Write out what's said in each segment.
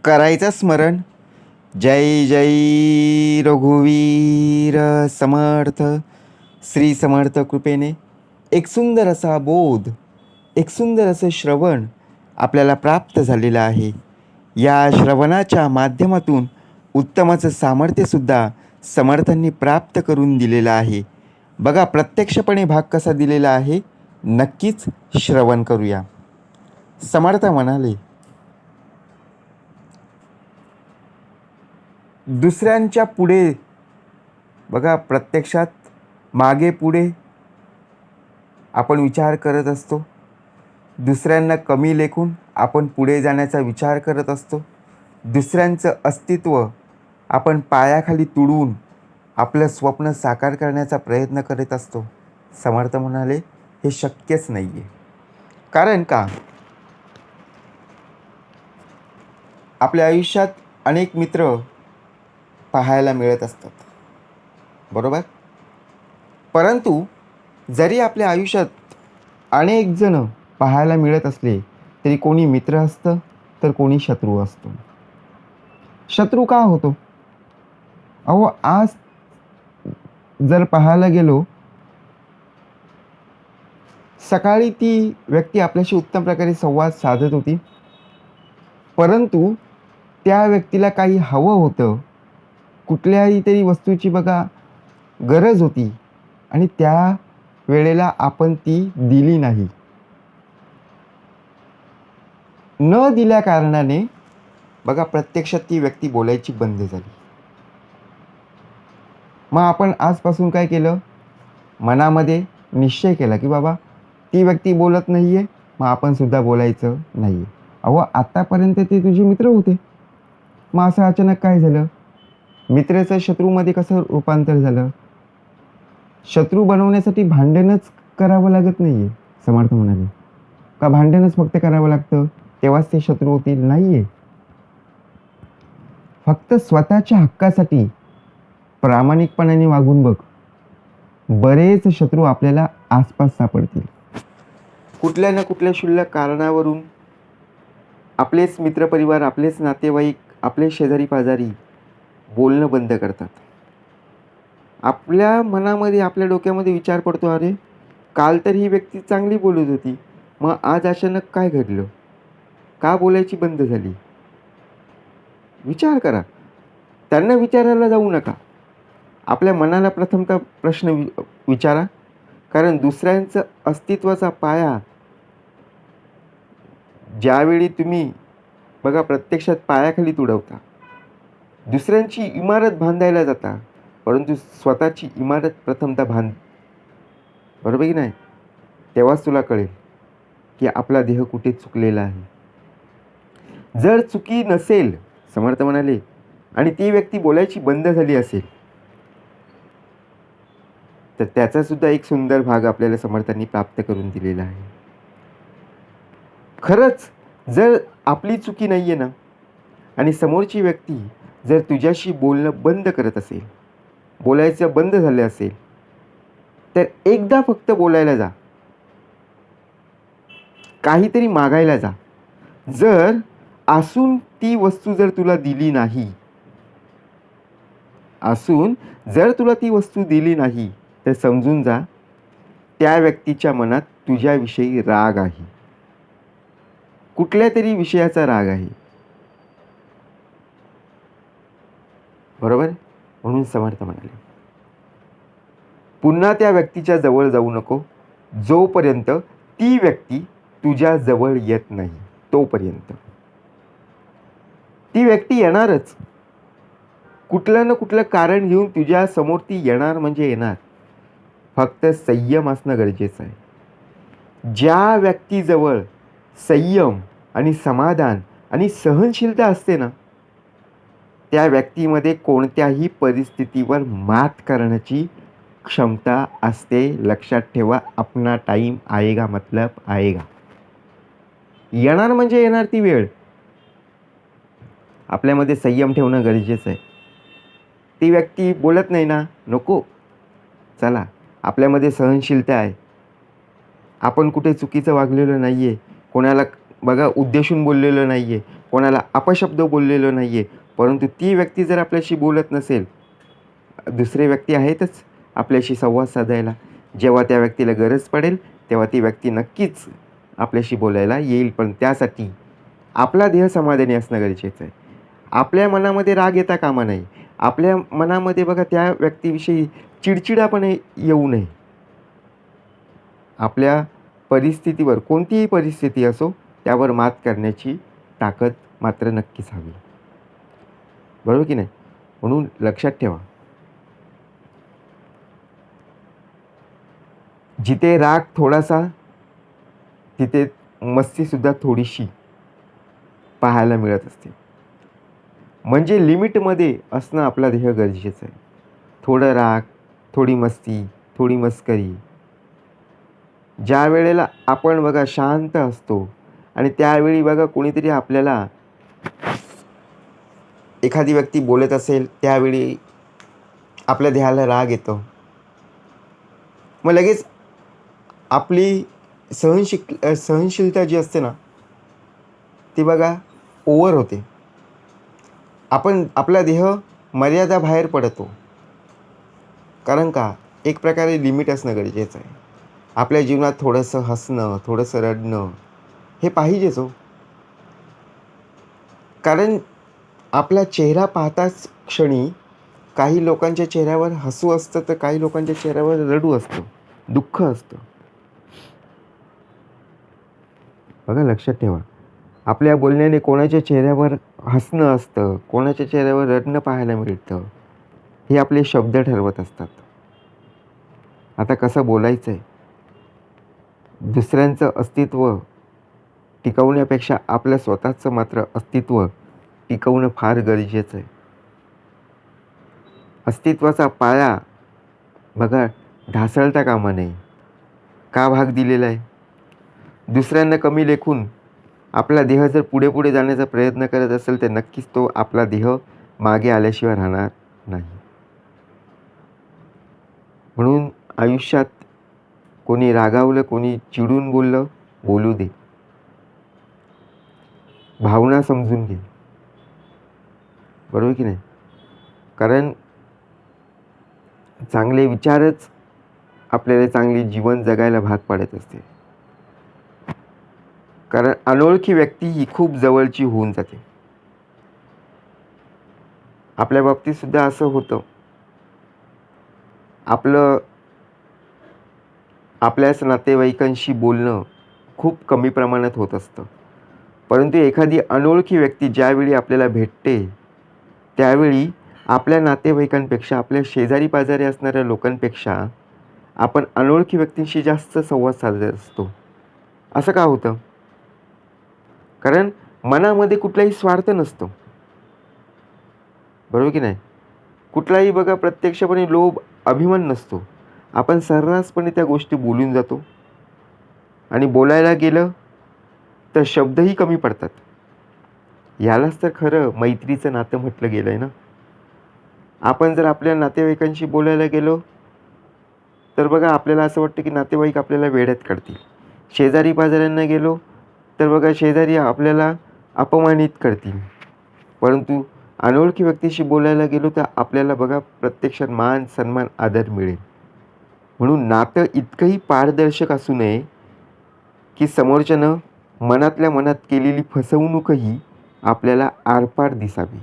करायचं स्मरण. जय जय रघुवीर समर्थ. श्री समर्थ कृपेने एक सुंदर असा बोध, एक सुंदर असं श्रवण आपल्याला प्राप्त झालेलं आहे. या श्रवणाच्या माध्यमातून उत्तम असं सामर्थ्यसुद्धा समर्थांनी प्राप्त करून दिलेलं आहे. बघा प्रत्यक्षपणे भाग कसा दिलेला आहे, नक्कीच श्रवण करूया. समर्थ म्हणाले, दुसऱ्यांच्या पुढे, बघा प्रत्यक्षात मागे पुढे आपण विचार करत असतो. दुसऱ्यांना कमी लेखून आपण पुढे जाण्याचा विचार करत असतो. दुसऱ्यांचं अस्तित्व आपण पायाखाली तुडवून आपलं स्वप्न साकार करण्याचा प्रयत्न करत असतो. समर्थ म्हणाले, हे शक्यच नाही आहे. कारण का, आपल्या आयुष्यात अनेक मित्र पाहायला मिळत असतात, बरोबर. परंतु जरी आपल्या आयुष्यात अनेक जण पाहायला मिळत असले तरी कोणी मित्र असतं तर कोणी शत्रू असतो. शत्रू का होतो? अहो, आज जर पाहायला गेलो, सकाळी ती व्यक्ती आपल्याशी उत्तम प्रकारे संवाद साधत होती, परंतु त्या व्यक्तीला काही हवं होतं, कुठल्याही तरी वस्तूची बघा गरज होती आणि त्या वेळेला आपण ती दिली नाही. न दिल्या कारणाने बघा प्रत्यक्षात ती व्यक्ती बोलायची बंद झाली. मग आपण आजपासून काय केलं, मनामध्ये निश्चय केला की बाबा ती व्यक्ती बोलत नाही आहे, मग आपण सुद्धा बोलायचं नाही आहे. अहो, आत्तापर्यंत ते तुझे मित्र होते, मग असं अचानक काय झालं? मित्राचं शत्रूमध्ये कसं रूपांतर झालं? शत्रू बनवण्यासाठी भांडणच करावं लागत नाही आहे. समर्थ म्हणाले, का भांडणच फक्त करावं लागतं तेव्हाच ते शत्रू होतील? नाही आहे. फक्त स्वतःच्या हक्कासाठी प्रामाणिकपणाने वागून बघ, बरेच शत्रू आपल्याला आसपास सापडतील. कुठल्या ना कुठल्या क्षुल्लक कारणावरून आपलेच मित्रपरिवार, आपलेच नातेवाईक, आपले शेजारी पाजारी बोलणं बंद करतात. आपल्या मनामध्ये, आपल्या डोक्यामध्ये विचार पडतो, अरे काल तर ही व्यक्ती चांगली बोलत होती, मग आज अचानक काय घडलं? का बोलायची बंद झाली? विचार करा. त्यांना विचारायला जाऊ नका. आपल्या मनाला प्रथमतः प्रश्न विचारा. कारण दुसऱ्यांचं अस्तित्वाचा पाया ज्यावेळी तुम्ही बघा प्रत्यक्षात पायाखाली तुडवता, दुसऱ्यांची इमारत बांधायला जाता, परंतु स्वतःची इमारत प्रथमतः बांध, बरोबर की नाही? तेव्हाच तुला कळेल की आपला देह कुठे चुकलेला आहे. जर चुकी नसेल, समर्थ म्हणाले, आणि ती व्यक्ती बोलायची बंद झाली असेल, तर त्याचा सुद्धा एक सुंदर भाग आपल्याला समर्थांनी प्राप्त करून दिलेला आहे. खरंच जर आपली चुकी नाही आहे ना, आणि समोरची व्यक्ती जर तुझ्याशी बोलणं बंद करत असेल, बोलायचं बंद झालं असेल, तर एकदा फक्त बोलायला जा, काहीतरी मागायला जा. जर असून ती वस्तू जर तुला दिली नाही, असून जर तुला ती वस्तू दिली नाही, तर समजून जा त्या व्यक्तीच्या मनात तुझ्याविषयी राग आहे, कुठल्या तरी विषयाचा राग आहे, बरोबर. म्हणून समर्थ म्हणाले, पुन्हा त्या व्यक्तीच्या जवळ जाऊ नको जोपर्यंत ती व्यक्ती तुझ्या जवळ येत नाही. तोपर्यंत ती व्यक्ती येणारच, कुठलं ना कुठलं कारण घेऊन तुझ्या समोर ती येणार म्हणजे येणार. फक्त संयम असणं गरजेचं आहे. ज्या व्यक्तीजवळ संयम आणि समाधान आणि सहनशीलता असते ना, त्या व्यक्तीमध्ये कोणत्याही परिस्थितीवर मात करण्याची क्षमता असते. लक्षात ठेवा, अपना टाइम आएगा मतलब आएगा. येणार म्हणजे येणार ती वेळ. आपल्यामध्ये संयम ठेवणं गरजेचं आहे. ती व्यक्ती बोलत नाही ना, नको, चला आपल्यामध्ये सहनशीलता आहे, आपण कुठे चुकीचं वागलेलं नाही आहे, कोणाला बघा उद्देशून बोललेलं नाही आहे, कोणाला अपशब्द बोललेलो नाही आहे, परंतु ती व्यक्ती जर आपल्याशी बोलत नसेल, दुसरे व्यक्ती आहेतच आपल्याशी संवाद साधायला. जेव्हा त्या व्यक्तीला गरज पडेल, तेव्हा ती व्यक्ती नक्कीच आपल्याशी बोलायला येईल. पण त्यासाठी आपला देह समाधानी असणं गरजेचं आहे. आपल्या मनामध्ये राग येता कामा नये. आपल्या मनामध्ये बघा त्या व्यक्तीविषयी चिडचिडापणा येऊ नये. आपल्या परिस्थितीवर, कोणतीही परिस्थिती असो, त्यावर मात करण्याची ताकद मात्र नक्कीच हवी. बरोबर की नाही? म्हणून लक्षात ठेवा, जिथे राग थोडासा, तिथे मस्तीसुद्धा थोडीशी पाहायला मिळत असते. म्हणजे लिमिटमध्ये असणं आपला ध्येय गरजेचं आहे. थोडं राग, थोडी मस्ती, थोडी मस्करी. ज्या वेळेला आपण बघा शांत असतो आणि त्यावेळी बघा कोणीतरी आपल्याला, एखादी व्यक्ती बोलत असेल, त्यावेळी आपल्या देहाला राग येतो. मग लगेच आपली सहनशीलता जी असते ना, ती बघा ओव्हर होते. आपला देह मर्यादा बाहेर पडतो. कारण का, एक प्रकारे लिमिट असणं गरजेचं आहे. आपल्या जीवनात थोडंसं हसणं, थोडंसं रडणं हे पाहिजेच हो. कारण आपला चेहरा पाहताच क्षणी काही लोकांच्या चेहऱ्यावर हसू असतं, तर काही लोकांच्या चेहऱ्यावर रडू असतं, दुःख असतं. बघा लक्षात ठेवा, आपल्या बोलण्याने कोणाच्या चेहऱ्यावर हसणं असतं, कोणाच्या चेहऱ्यावर रडणं पाहायला मिळतं, हे आपले शब्द ठरवत असतात. आता कसं बोलायचं आहे, दुसऱ्यांचं अस्तित्व टिकवण्यापेक्षा आपलं स्वतःचं मात्र अस्तित्व टिकवणं फार गरजेचं आहे. अस्तित्वाचा पाया बघा ढासळता कामा नये. का भाग दिलेला आहे? दुसऱ्यांना कमी लेखून आपला देह जर पुढे पुढे जाण्याचा प्रयत्न करत असेल, तर नक्कीच तो आपला देह मागे आल्याशिवाय राहणार नाही. म्हणून आयुष्यात कोणी रागावलं, कोणी चिडून बोललं, बोलू दे. भावना समजून घे. बरोबर की नाही? कारण चांगले विचारच आपल्याला चांगले जीवन जगायला भाग पाडत असते. कारण अनोळखी व्यक्ती ही खूप जवळची होऊन जाते. आपल्या बाबतीत सुद्धा असं होतं. आपल्याच नातेवाईकांशी बोलणं खूप कमी प्रमाणात होत असतं. परंतु एखादी अनोळखी व्यक्ती ज्यावेळी आपल्याला भेटते, त्यावेळी आपल्या नातेवाईकांपेक्षा, आपल्या शेजारी पाजारी असणाऱ्या लोकांपेक्षा आपण अनोळखी व्यक्तींशी जास्त संवाद साधत असतो. असं का होतं? कारण मनामध्ये कुठलाही स्वार्थ नसतो. बरोबर की नाही? कुठलाही बघा प्रत्यक्षपणे लोभ, अभिमान नसतो. आपण सर्रासपणे त्या गोष्टी बोलून जातो आणि बोलायला गेलं तर शब्दही कमी पडतात. यालाच तर खरं मैत्रीचं नातं म्हटलं गेलं आहे ना. आपण जर आपल्या नातेवाईकांशी बोलायला गेलो, तर बघा आपल्याला असं वाटतं की नातेवाईक आपल्याला वेड्यात काढतील. शेजारी पाजाऱ्यांना गेलो, तर बघा शेजारी आपल्याला अपमानित करतील. परंतु अनोळखी व्यक्तीशी बोलायला गेलो, तर आपल्याला बघा प्रत्यक्षात मान, सन्मान, आदर मिळेल. म्हणून नातं इतकंही पारदर्शक असू नये की समोरच्यानं मनातल्या मनात केलेली फसवणूकही आपल्याला आरपार दिसावी.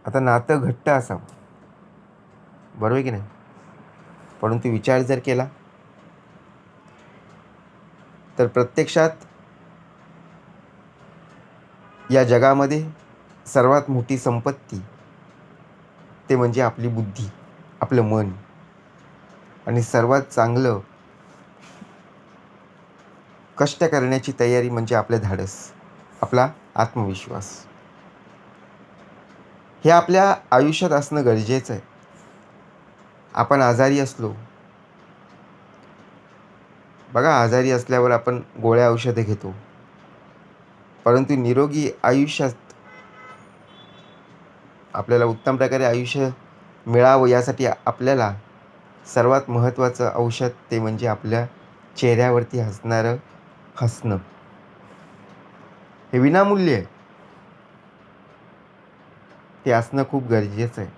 आता नातं घट्ट असावं, बरोबर की नाही? परंतु विचार जर केला तर प्रत्यक्षात या जगामध्ये सर्वात मोठी संपत्ती ते म्हणजे आपली बुद्धी, आपलं मन. आणि सर्वात चांगलं कष्ट करण्याची तयारी म्हणजे आपलं धाडस, आपला आत्मविश्वास. हे आपल्या आयुष्यात असणं गरजेचं आहे. आपण आजारी असलो, बघा आजारी असल्यावर आपण गोळ्या औषधे घेतो. परंतु निरोगी आयुष्यात आपल्याला उत्तम प्रकारे आयुष्य मिळावं, यासाठी आपल्याला सर्वात महत्त्वाचं औषध ते म्हणजे आपल्या चेहऱ्यावरती हसणारं हसणं. हे विनामूल्य आहे. ते असणं खूप गरजेचं आहे.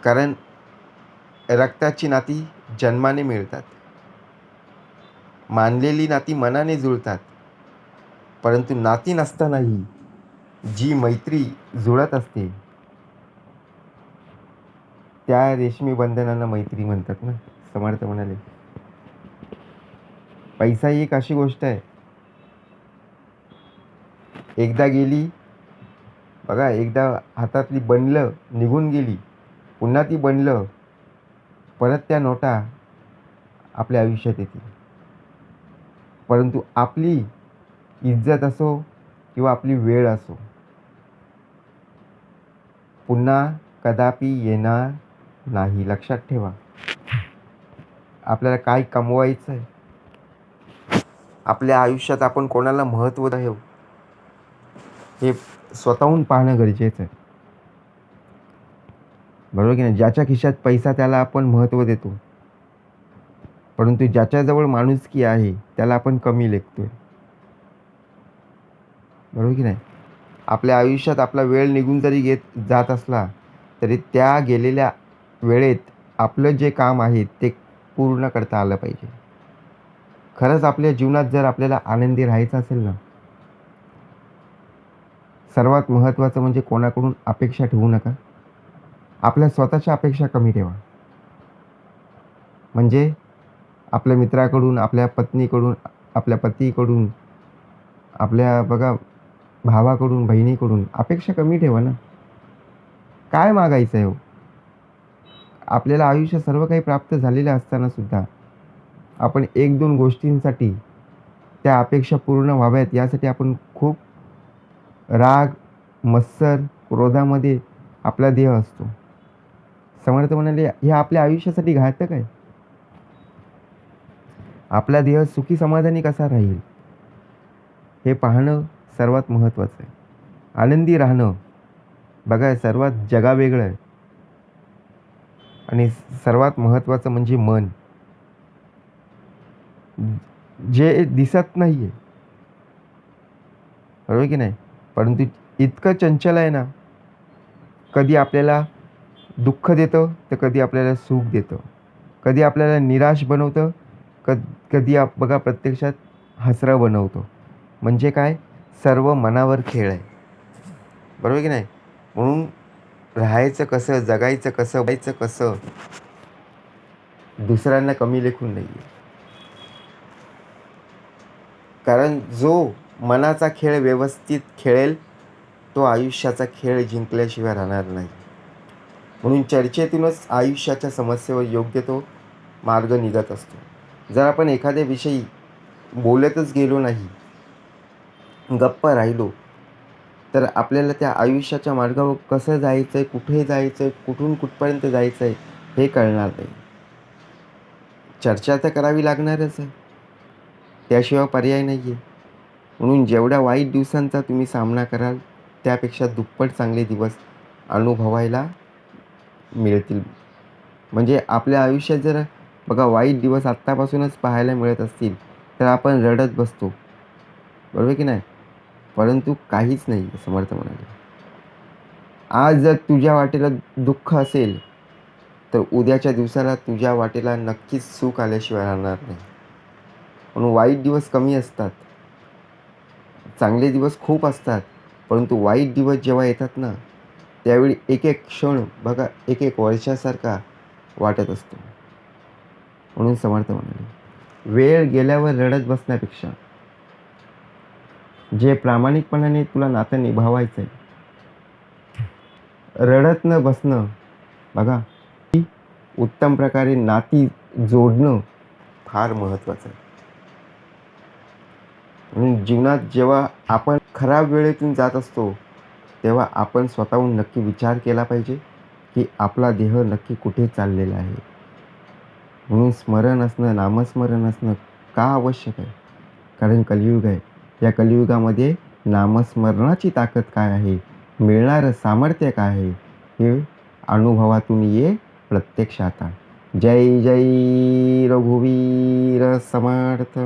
कारण रक्ताची नाती जन्माने मिळतात. मानलेली नाती मनाने जुळतात. परंतु नाती नसतानाही जी मैत्री जुळत असते त्या रेशमी बंधनांना मैत्री म्हणतात ना. समर्थ म्हणाले, पैसा ही एक अशी गोष्ट आहे, एकदा गेली बघा, एकदा हातातली बनलं निघून गेली, पुन्हा ती बनलं परत त्या नोटा आपल्या आयुष्यात येतील. परंतु आपली इज्जत असो किंवा आपली वेळ असो पुन्हा कदापि येणार नाही. लक्षात ठेवा. आपल्याला काय कमवायचं आहे, आपल्या आयुष्यात आपण कोणाला महत्त्व देऊ हे स्वतःहून पाहणं गरजेचं आहे. बरोबर की नाही. ज्याच्या खिशात पैसा त्याला आपण महत्त्व देतो, परंतु ज्याच्याजवळ माणुसकी आहे त्याला आपण कमी लेखतोय. बरोबर की नाही. आपल्या आयुष्यात आपला वेळ निघून जरी जात असला तरी त्या गेलेल्या वेळेत आपलं जे काम आहे ते पूर्ण करता आलं पाहिजे. खरंच आपल्या जीवनात जर आपल्याला आनंदी राहायचं असेल ना, सर्वात महत्त्वाचं म्हणजे कोणाकडून अपेक्षा ठेवू नका. आपल्या स्वतःच्या अपेक्षा कमी ठेवा. म्हणजे आपल्या मित्राकडून, आपल्या पत्नीकडून, आपल्या पतीकडून, आपल्या बघा भावाकडून, बहिणीकडून अपेक्षा कमी ठेवा ना. काय मागायचं आहे हो? आपल्याला आयुष्य सर्व काही प्राप्त झालेलं असताना सुद्धा आपण 1-2 गोष्टींसाठी त्या अपेक्षा पूर्ण व्हाव्यात यासाठी आपण खूप राग, मत्सर, क्रोधामध्ये आपला देह असतो. समर्थ म्हणाले, हे आपल्या आयुष्यासाठी घातक आहे. आपला देह सुखी समाधानी कसा राहील हे पाहणं सर्वात महत्त्वाचं आहे. आनंदी राहणं बघा सर्वात जगावेगळं आहे. आणि सर्वात महत्त्वाचं म्हणजे मन, जे दिसत नाही आहे. बरोबर की नाही. परंतु इतकं चंचल आहे ना, कधी आपल्याला दुःख देतं तर कधी आपल्याला सुख देतं, कधी आपल्याला निराश बनवतं, कधी बघा प्रत्यक्षात हसरं बनवतं. म्हणजे काय, सर्व मनावर खेळ आहे. बरोबर की नाही. म्हणून राहायचं कसं, जगायचं कसं, व्हायचं कसं, दुसऱ्यांना कमी लेखून नाही आहे. कारण जो मनाचा खेळ व्यवस्थित खेळेल तो आयुष्याचा खेळ जिंकल्याशिवाय राहणार नाही. म्हणून चर्चेतूनच आयुष्याच्या समस्येवर योग्य तो मार्ग निघत असतो. जर आपण एखाद्या विषयी बोलतच गेलो नाही, गप्प राहिलो, तर आपल्याला त्या आयुष्याच्या मार्गावर कसं जायचं आहे, कुठे जायचं आहे, कुठून कुठपर्यंत जायचं आहे हे कळणार नाही. चर्चा तर करावी लागणारच आहे, त्याशिवाय पर्याय नाही आहे. म्हणून जेवढ्या वाईट दिवसांचा तुम्ही सामना कराल त्यापेक्षा दुप्पट चांगले दिवस अनुभवायला मिळतील. म्हणजे आपल्या आयुष्यात जर बघा वाईट दिवस आत्तापासूनच पाहायला मिळत असतील तर आपण रडत बसतो. बरोबर की नाही. परंतु काहीच नाही. समर्थ म्हणाले, आज जर तुझ्या वाटेला दुःख असेल तर उद्याच्या दिवसाला तुझ्या वाटेला नक्कीच सुख आल्याशिवाय राहणार नाही. म्हणून वाईट दिवस कमी असतात, चांगले दिवस खूप असतात. परंतु वाईट दिवस जेव्हा येतात ना, त्यावेळी एक एक क्षण बघा एक एक वर्षासारखा वाटत असतो. म्हणून समर्थ म्हणाले, वेळ गेल्यावर रडत बसण्यापेक्षा जे प्रामाणिकपणाने तुला नातं निभावायचं आहे, रडत न बसणं बघा, उत्तम प्रकारे नाती जोडणं फार महत्त्वाचं आहे. म्हणून जीवनात जेव्हा आपण खराब वेळेतून जात असतो तेव्हा आपण स्वतःहून नक्की विचार केला पाहिजे की आपला देह नक्की कुठे चाललेला आहे. म्हणून स्मरण असणं, नामस्मरण असणं का आवश्यक आहे? कारण कलियुग आहे. या कलियुगामध्ये नामस्मरणाची ताकद काय आहे, मिळणारं सामर्थ्य काय आहे हे अनुभवातून ये प्रत्यक्षात. जय जय रघुवीर समर्थ.